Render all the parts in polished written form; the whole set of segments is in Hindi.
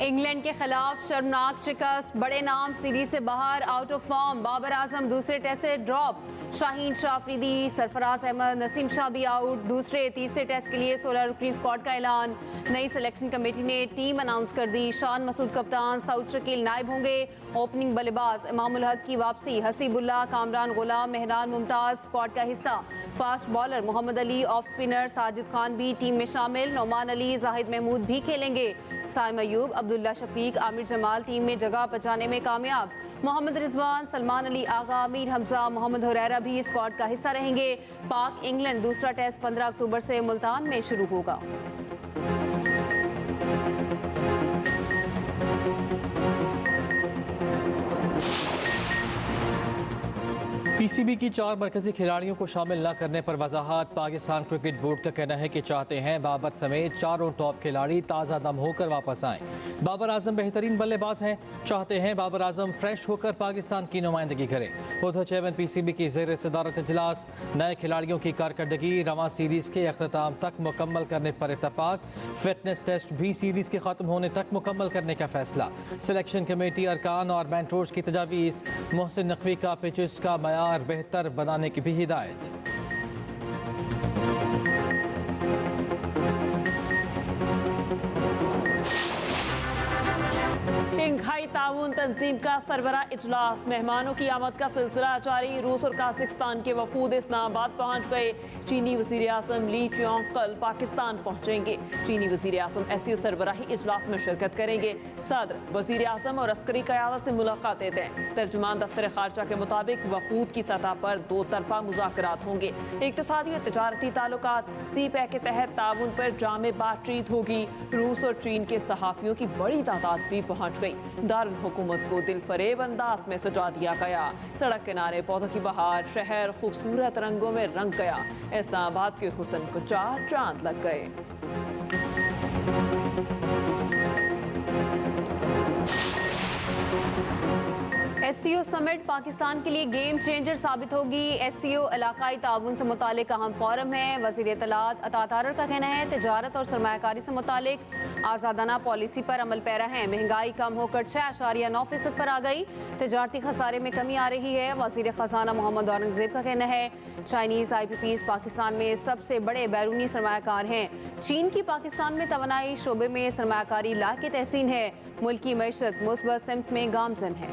इंग्लैंड के खिलाफ शर्मनाक शिकस्त, बड़े नाम सीरीज से बाहर, out of form. Babar Azam दूसरे टेस्ट से ड्रॉप, शाहीन शाह अफरीदी, सरफराज अहमद, नसीम शाह भी आउट। दूसरे तीसरे टेस्ट के लिए 16 रुकनी स्क्वाड का ऐलान। नई सिलेक्शन कमेटी ने टीम अनाउंस कर दी। शान मसूद कप्तान, सऊद शकील नायब होंगे। ओपनिंग बल्लेबाज इमामुल हक की वापसी, हसीबुल्ला, कामरान गुलाम, मेहरान मुमताज स्क्वाड का हिस्सा। Fast bowler Mohammad Ali, off spinner Sajid Khan भी टीम में शामिल। नोमान अली, जाहिद महमूद भी खेलेंगे। साइम अयूब, अब्दुल्ला शफीक, आमिर जमाल टीम में जगह बचाने में कामयाब। मोहम्मद रिजवान, सलमान अली आगा, मीर हमजा, मोहम्मद हुरैरा भी स्क्वाड का हिस्सा रहेंगे। पाक इंग्लैंड दूसरा टेस्ट 15 अक्टूबर से मुल्तान में शुरू होगा। पीसीबी की 4 मरकजी खिलाड़ियों को शामिल न करने पर वजाहत। पाकिस्तान क्रिकेट बोर्ड का कहना है कि चाहते हैं बाबर समेत चारों टॉप खिलाड़ी ताज़ा दम होकर वापस आएं। बाबर आजम बेहतरीन बल्लेबाज हैं, चाहते हैं बाबर आजम फ्रेश होकर पाकिस्तान की नुमाइंदगी करें। उधर चेयरमैन पीसीबी की ज़ेर सदारत इजलास, नए खिलाड़ियों की कारकर्दगी रवां सीरीज़ के अख्ताम तक मुकम्मल करने पर इतफाक। फिटनेस टेस्ट भी सीरीज़ के ख़त्म होने तक मुकम्मल करने का फैसला। सिलेक्शन कमेटी, अरकान और मेंटोर्स की तजावीज़। मोहसिन नकवी का पिचेस का मयार बेहतर बनाने की भी हिदायत। शंघाई ताउन तंजीम का सरबराह इजलास, मेहमानों की आमद का सिलसिला जारी। रूस और काजाकिस्तान के वफूद इस्लामाबाद पहुंच गए। चीनी वज़ीर आज़म ली चियांग कल पाकिस्तान पहुंचेंगे। चीनी वज़ीर आज़म एससीओ सरबराही इजलास में शिरकत करेंगे। सदर, वज़ीर आज़म और अस्करी क़यादत से मुलाकातें तय। तर्जुमान दफ्तर खारजा के मुताबिक वफूद की सतह पर 2 तरफा मुज़ाकरात होंगे। इक़्तिसादी और तजारती ताल्लुकात, CPEC के तहत ताउन पर जामे बातचीत होगी। रूस और चीन के सहाफ़ियों की बड़ी तादाद भी पहुँच गई। दारुल हुकूमत को दिल फरेब अंदाज में सजा दिया गया। सड़क किनारे पौधों की बहार, शहर खूबसूरत रंगों में रंग गया। इस्लामाबाद के हुस्न को 4 चांद लग गए। एससीओ समिट पाकिस्तान के लिए गेम चेंजर साबित होगी। एससीओ इलाकाई ताउन से मुतालिक अहम फोरम है। वज़ीर इत्तलात अता तारर का कहना है तिजारत और सरमायाकारी से मुतालिक आज़ादाना पॉलिसी पर अमल पैरा है। महंगाई कम होकर 6.9% पर आ गई। तिजारती खसारे में कमी आ रही है। वज़ीर ख़जाना मोहम्मद औरंगज़ेब का कहना है चाइनीज़ IPPs पाकिस्तान में सबसे बड़े बैरूनी सरमायाकार हैं। चीन की पाकिस्तान में तवानाई शोबे में सरमायाकारी लायक तहसीन है। मुल्क की मईशत मुस्बत सिमत में गामजन है।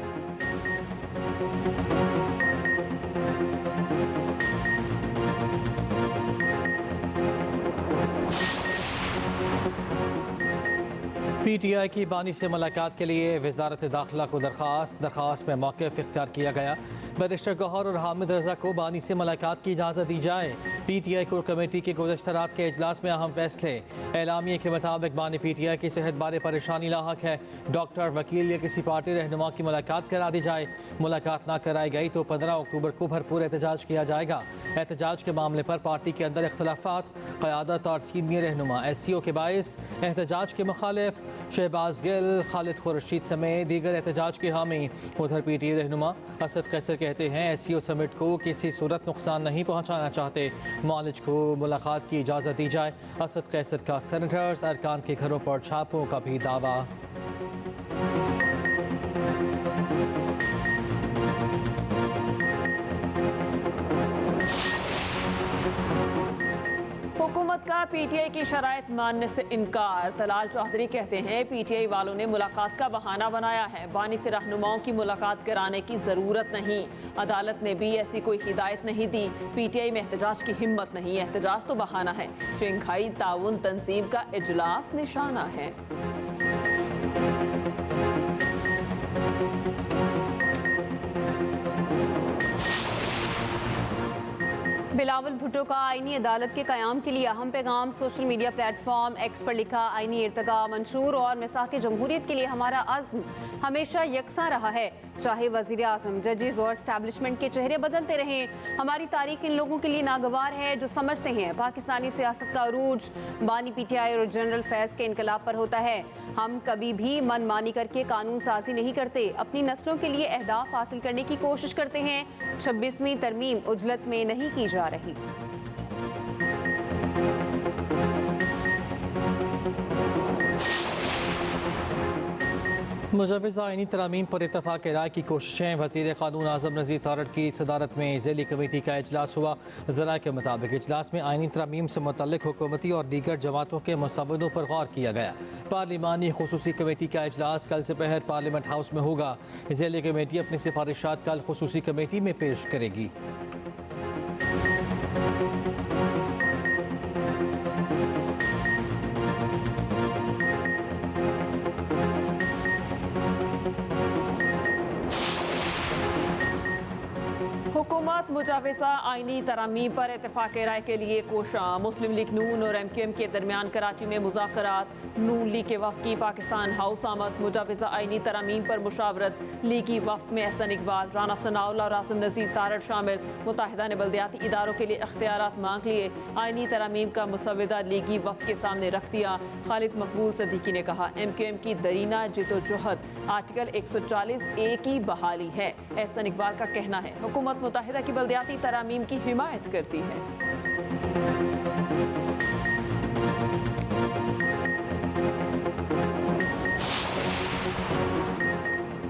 PTI की बानी से मुलाकात के लिए वजारत दाखिला को दरख्वास्त में मौक़िफ़ इख्तियार किया गया। बैरिस्टर गौहर और हामिद रजा को बानी से मुलाकात की इजाज़त दी जाए। PTI कोर कमेटी के गुज़श्ता रात के इजलास में अहम फैसले। एलामिया के मुताबिक बानी PTI की सेहत बारे परेशानी लाहक है। डॉक्टर, वकील या किसी पार्टी रहनुमा की मुलाकात करा दी जाए। मुलाकात ना कराई गई तो 15 अक्टूबर को भरपूर एहतजाज किया जाएगा। एहतजाज के मामले पर पार्टी के अंदर इख्तलाफात, क़यादत और सीनियर रहनुमा SCO के बाइस एहतजाज के मुखालिफ शहबाज गिल, खालिद खुर्शीद समेत दीगर एहतजाज के हामी। उधर PTI रहनुमा असद कैसर कहते हैं SCO समिट को किसी सूरत नुकसान नहीं पहुँचाना चाहते। मौलिज को मुलाकात की इजाज़त दी जाए। असद कैसर का सेनेटर्स, अरकान के घरों पर छापों का भी दावा। हुकूमत का PTI की शराइत मानने से इनकार। तलाल चौधरी कहते हैं PTI वालों ने मुलाकात का बहाना बनाया है। बानी से रहनुमाओं की मुलाकात कराने की ज़रूरत नहीं। अदालत ने भी ऐसी कोई हिदायत नहीं दी। PTI में एहतजाज की हिम्मत नहीं, एहतजाज तो बहाना है। शंघाई ताउन तंजीम का इजलास निशाना है। बिलावल भुट्टो का आईनी अदालत के क़याम के लिए अहम पैगाम। सोशल मीडिया प्लेटफॉर्म एक्स पर लिखा आईनी इर्तका मंशूर और मिसाक़ जमहूरियत के लिए हमारा अज़्म हमेशा यकसा रहा है। चाहे वज़ीर आज़म, जजेस और एस्टैब्लिशमेंट के चेहरे बदलते रहें, हमारी तारीख इन लोगों के लिए नागवार है जो समझते हैं पाकिस्तानी सियासत का अरूज बानी PTI और जनरल फैज़ के इनकलाब पर होता है। हम कभी भी मनमानी करके कानून साजी नहीं करते, अपनी नस्लों के लिए अहदाफ हासिल करने की कोशिश करते हैं। 26वीं तरमीम उजलत में नहीं की जा रही। मुजवज़ा आइनी तरामीम पर इत्तफ़ाक़ राय की कोशिशें। वज़ीर क़ानून आज़म नज़ीर तारड़ की सदारत में ज़ैली कमेटी का इजलास हुआ। ज़राए के मुताबिक इजलास में आइनी तरामीम से मुतल्लिक़ हुकूमती और दीगर जमातों के मुसव्वदों पर गौर किया गया। पार्लिमानी खुसूसी कमेटी का इजलास कल से पहर पार्लियामेंट हाउस में होगा। ज़ैली कमेटी अपनी सिफारिशात कल खुसूसी कमेटी में पेश करेगी। हुकूमत मुजाविजा आइनी तरामीम पर इत्तफाक राय के लिए कोशा। मुस्लिम लीग नून और MQM के दरमियान कराची में मुज़ाकरात। नून लीग के वफ्द की पाकिस्तान हाउस आमद। मुजाविजा आइनी तरामीम पर मुशावरत। लीगी वफ्द में एहसन इकबाल, राना सनाउल्लाह और आज़म नज़ीर तारड़ शामिल। मुत्तहिदा ने बल्दियाती इदारों के लिए इख्तियारात मांग लिए। आइनी तरामीम का मुसव्वदा लीगी वफ्द के सामने रख दिया। खालिद मकबूल सदीकी ने कहा, MQM की दरीना जिद्दोजहद आर्टिकल 140A की बहाली है। एहसन इकबाल का कहना है, हुकूमत मुत्तहिदा की बल्दियाती तरामीम की हिमायत करती है।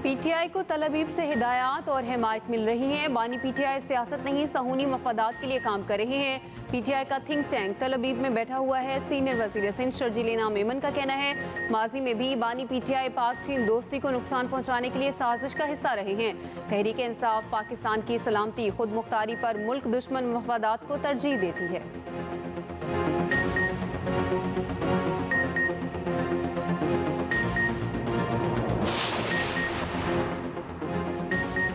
PTI को तलबीब से हिदायत और हिमायत मिल रही है। बानी PTI सियासत नहीं सहूनी मफादात के लिए काम कर रहे हैं। PTI का थिंक टैंक तलबीब में बैठा हुआ है। सीनियर वज़ीर सिंध शर्जील इनाम मेमन का कहना है, माजी में भी बानी PTI पाक चीन दोस्ती को नुकसान पहुंचाने के लिए साजिश का हिस्सा रहे हैं। तहरीक इंसाफ पाकिस्तान की सलामती खुद मुख्तारी पर मुल्क दुश्मन मफादात को तरजीह देती है।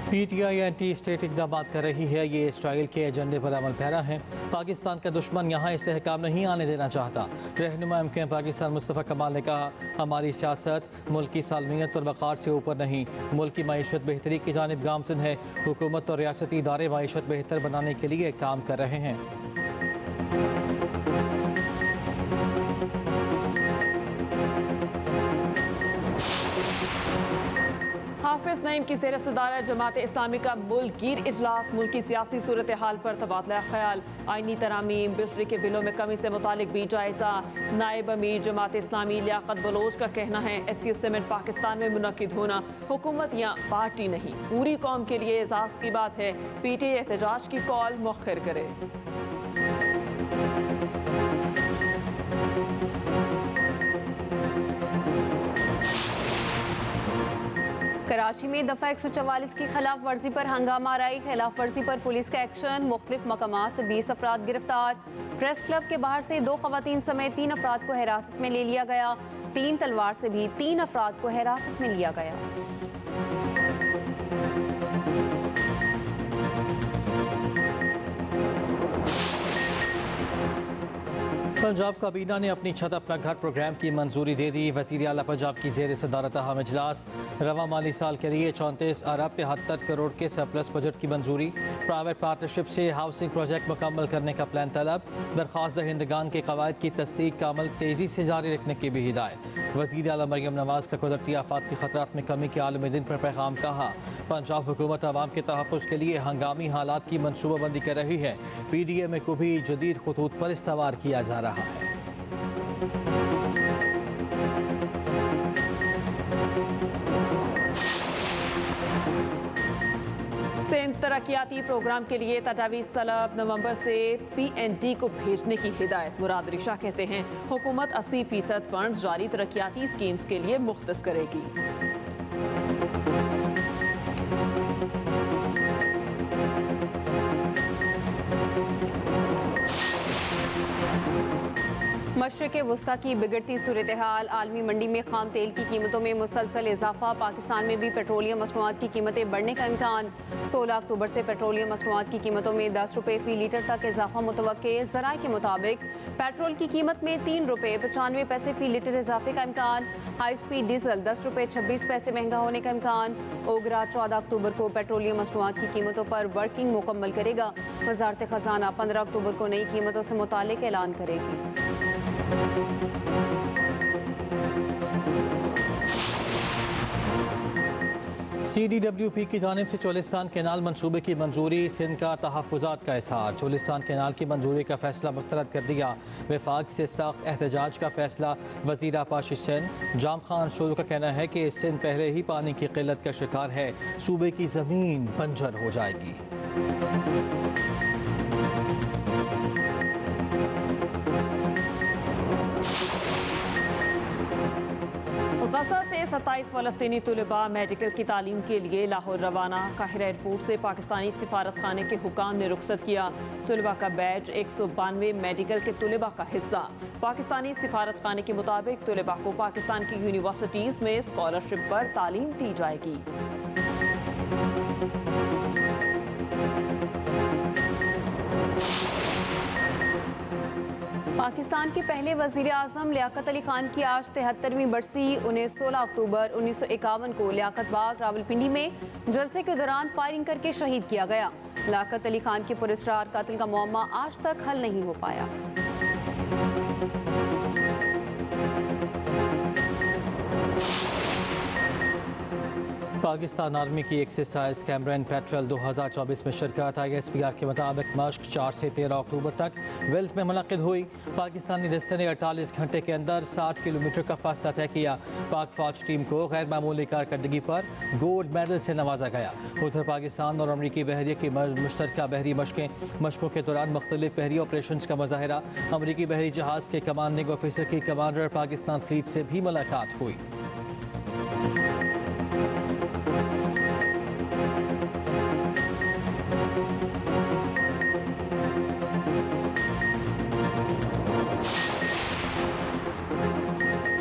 PTI एंटी स्टेट इक़दाम कर रही है। ये इसराइल के एजेंडे पर अमल पैरा है। पाकिस्तान का दुश्मन यहाँ इस्तेहकाम नहीं आने देना चाहता। रहनुमा MQM पाकिस्तान मुस्तफ़ा कमाल ने कहा, हमारी सियासत मुल्क की सालमियत और वक़ार से ऊपर नहीं, मुल्क की मईशत बेहतरी की जानिब गामज़न है। हुकूमत और रियासती इदारे मईशत बेहतर बनाने के लिए काम कर रहे हैं। हाफिज नईम की ज़ेर सदारत जमात इस्लामी का मुल्कगीर इजलास। मुल्क की सियासी सूरत हाल पर तबादला ख्याल। आइनी तरामीम बिजली के बिलों में कमी से मुतालिक भी जायजा। नायब अमीर जमात इस्लामी लियाकत बलोच का कहना है, SCO समिट पाकिस्तान में मुनक्किद होना हुकूमत या पार्टी नहीं, पूरी कौम के लिए एजाज़ की बात है। PTI एहतजाज की कॉल मौखर करे। कराची में दफ़ा 144 की खिलाफ वर्जी पर हंगामा आई। खिलाफ वर्जी पर पुलिस का एक्शन। मुख्तलिफ मकामात से 20 अफराद गिरफ्तार। प्रेस क्लब के बाहर से 2 ख़वातीन समेत 3 अफराद को हिरासत में ले लिया गया। 3 तलवार से भी 3 अफराद को हिरासत में लिया गया। पंजाब काबीना ने अपनी छत अपना घर प्रोग्राम की मंजूरी दे दी। वज़ीर आला पंजाब की ज़ेर सदारत अहम इजलास। रवा माली साल के लिए 34 अरब 73 करोड़ के सरप्लस बजट की मंजूरी। प्राइवेट पार्टनरशिप से हाउसिंग प्रोजेक्ट मुकम्मल करने का प्लान तलब। दरख्वास्त दहिंदगान के कवायद की तस्दीक का अमल तेज़ी से जारी रखने की भी हिदायत। वज़ीर आला मरियम नवाज़ का कुदरती आफात के खतरात में कमी के आलमी दिन पर पैगाम। कहा, पंजाब हुकूमत आवाम के तहफ़्फ़ुज़ के लिए हंगामी हालात की मनसूबाबंदी कर रही है। PDMA को भी जदीद खतूत पर इस्तवार किया जा रहा है। सिंध तरक्याती प्रोग्राम के लिए तजावीज़ तलब। नवंबर से PND को भेजने की हिदायत। मुराद रिशा कहते हैं, हुकूमत 80% फंड जारी तरक्याती स्कीम्स के लिए मुख्तस करेगी। मशरिक़ वस्ता की बिगड़ती सूरत हाल। आलमी मंडी में खाम तेल की कीमतों में मुसलसल इजाफा। पाकिस्तान में भी पेट्रोलियम मसनूआत की कीमतें बढ़ने का इम्कान। 16 अक्टूबर से पेट्रोलियम मसनूआत की कीमतों में 10 रुपये फ़ी लीटर तक इजाफा मुतवक्के। ज़राए के मुताबिक पेट्रोल की कीमत में 3 रुपये 95 पैसे फ़ी लीटर इजाफे का इम्कान। हाई स्पीड डीजल 10 रुपये 26 पैसे महंगा होने का इम्कान। ओगरा 14 अक्टूबर को पेट्रोलियम मसनूआत की कीमतों पर वर्किंग मुकम्मल करेगा। वज़ारत ख़जाना 15 अक्टूबर को नई कीमतों से मुतालिक ऐलान करेगी। CDWP की जानिब से चोलिस्तान कैनाल मंसूबे की मंजूरी, सिंध का तहफ़्फ़ुज़ात का इज़हार। चोलिस्तान कैनाल की मंजूरी का फैसला मुस्तरद कर दिया। वफाक से सख्त एहतजाज का फैसला। वज़ीर आपाशी सिंध जाम खान शोरू का कहना है कि सिंध पहले ही पानी की किल्लत का शिकार है, सूबे की ज़मीन बंजर हो जाएगी। गजा से 27 फ़लस्तीनी तलबा मेडिकल की तालीम के लिए लाहौर रवाना। काहिरा एयरपोर्ट से पाकिस्तानी सिफारत खाने के हुकाम ने रुखसत किया। तलबा का बैच 192 मेडिकल के तलबा का हिस्सा। पाकिस्तानी सिफारत खाने के मुताबिक तलबा को पाकिस्तान की यूनिवर्सिटीज़ में स्कॉलरशिप पर तालीम दी जाएगी। पाकिस्तान के पहले वज़ीर आज़म लियाकत अली खान की आज 73वीं बरसी। 16 अक्टूबर 1951 को लियाकत बाग रावलपिंडी में जलसे के दौरान फायरिंग करके शहीद किया गया। लियाकत अली खान के पुरस्कार कातिल का मुअम्मा आज तक हल नहीं हो पाया। पाकिस्तान आर्मी की एक्सरसाइज कैमरन पेट्रोल 2024 में शिरकत। ISPR के मुताबिक मश्क 4 से 13 अक्टूबर तक वेल्स में मुनक़िद हुई। पाकिस्तानी दस्ते ने 48 घंटे के अंदर 60 किलोमीटर का फासला तय किया। पाक फौज टीम को गैर मामूली कारकर्दगी पर गोल्ड मेडल से नवाजा गया। उधर पाकिस्तान और अमरीकी बहरिया की मुश्तरका बहरी मशकों के दौरान मुख्तलिफ बहरी ऑपरेशन का मुजाहरा। अमरीकी बहरी जहाज़ के कमांडिंग ऑफिसर की कमांडर पाकिस्तान फ्लीट से भी मुलाकात हुई।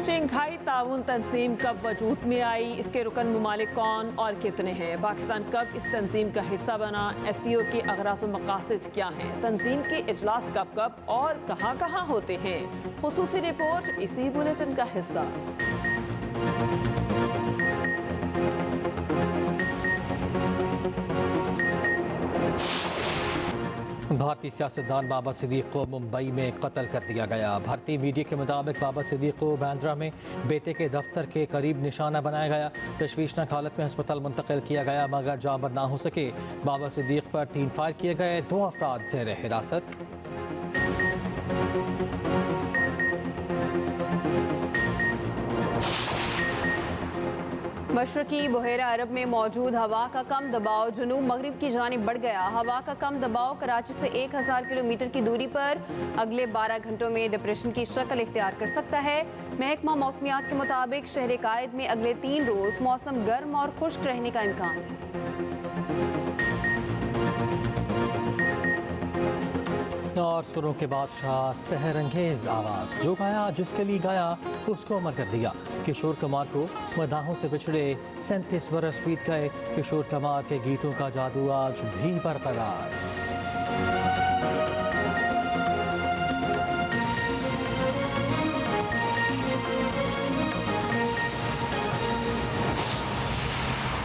शंघाई ताउन तंजीम कब वजूद में आई, इसके रुकन ममालिक कौन और कितने हैं, पाकिस्तान कब इस तंजीम का हिस्सा बना, SCO के अगराज़ व मकासद क्या हैं, तंजीम के इजलास कब कब और कहाँ कहाँ होते हैं। खुसूसी रिपोर्ट इसी बुलेटिन का हिस्सा। भारतीय सियासतदान बाबा सिद्दीक को मुंबई में कत्ल कर दिया गया। भारतीय मीडिया के मुताबिक बाबा सिद्दीक को बांद्रा में बेटे के दफ्तर के करीब निशाना बनाया गया। तशवीशनाक हालत में अस्पताल मुंतकिल किया गया मगर जान बर ना हो सके। बाबा सिद्दीक पर 3 फायर किए गए, 2 अफराद ज़ेर हिरासत। मशरकी बहेरा अरब में मौजूद हवा का कम दबाव जुनूब मगरिब की जानिब बढ़ गया। हवा का कम दबाव कराची से 1000 किलोमीटर की दूरी पर अगले 12 घंटों में डिप्रेशन की शक्ल इख्तियार कर सकता है। महकमा मौसमियात के मुताबिक शहर कायद में अगले 3 रोज मौसम गर्म और खुश्क रहने का इम्कान है। और सुरों के बादशाह सहरंगेज आवाज़, जो गाया जिसके लिए गाया उसको अमर कर दिया। किशोर कुमार को मदाहों से पिछड़े 37 बरस बीत गए। किशोर कुमार के गीतों का जादू आज भी बरकरार।